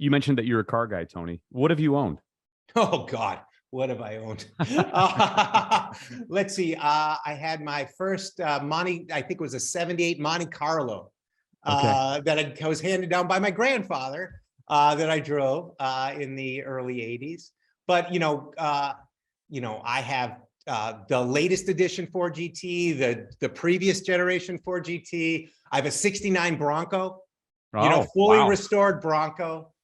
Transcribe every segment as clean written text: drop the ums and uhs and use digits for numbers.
You mentioned that you're a car guy, Tony. What have you owned? Oh God, what have I owned? Let's see. I had my first Monte, I think it was a 78 Monte Carlo that I was handed down by my grandfather that I drove in the early 80s. But I have the latest edition Ford GT, the previous generation Ford GT. I have a 69 Bronco, fully restored Bronco.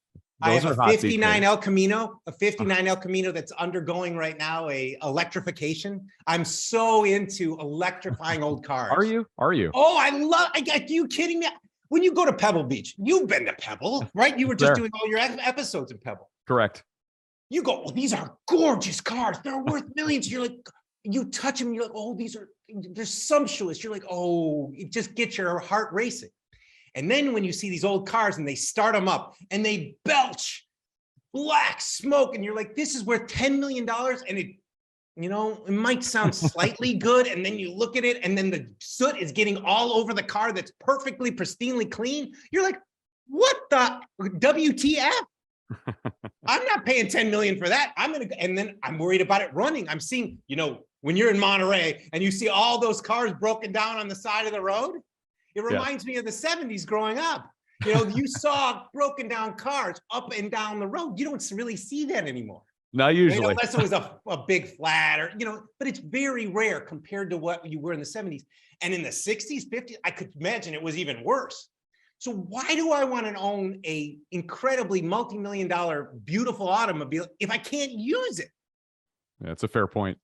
I have a 59 El Camino, that's undergoing right now a electrification. I'm so into electrifying old cars. Are you? Oh, are you kidding me? When you go to Pebble Beach, you've been to Pebble, right? You were just doing all your episodes in Pebble. Correct. You go, oh, these are gorgeous cars. They're worth millions. You're like, you touch them, you're like, oh, they're sumptuous. You're like, oh, it just gets your heart racing. And then when you see these old cars and they start them up and they belch black smoke and you're like, this is worth $10 million. And it might sound slightly good. And then you look at it and then the soot is getting all over the car that's perfectly pristinely clean. You're like, what the WTF? I'm not paying 10 million for that. And then I'm worried about it running. I'm seeing, when you're in Monterey and you see all those cars broken down on the side of the road, it reminds me of the 70s growing up. You saw broken down cars up and down the road. You don't really see that anymore. Not usually. Unless it was a big flat or, but it's very rare compared to what you were in the 70s. And in the 60s, 50s, I could imagine it was even worse. So why do I want to own a incredibly multi-million-dollar beautiful automobile if I can't use it? Yeah, it's a fair point.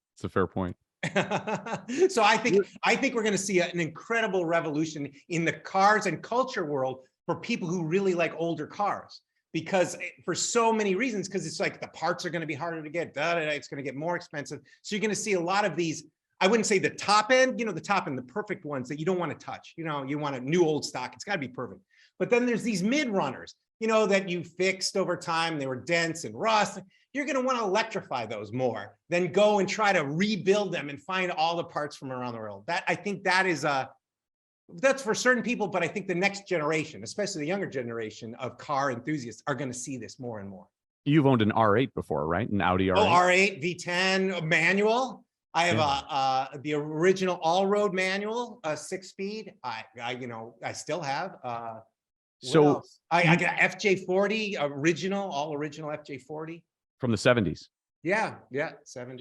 So I think we're going to see an incredible revolution in the cars and culture world for people who really like older cars, because for so many reasons, because it's like the parts are going to be harder to get, it's going to get more expensive. So you're going to see a lot of these, I wouldn't say the top end, the perfect ones that you don't want to touch. You want a new old stock. It's got to be perfect. But then there's these mid runners, that you fixed over time. They were dense and rust. You're going to want to electrify those more than go and try to rebuild them and find all the parts from around the world. I think that's for certain people, but I think the next generation, especially the younger generation of car enthusiasts, are going to see this more and more. You've owned an R8 before, right? An Audi R8. Oh, R8 V10 manual. I have the original all-road manual, 6-speed. I still have. So I got FJ40 all original FJ40 from the 70s. Yeah, 70s.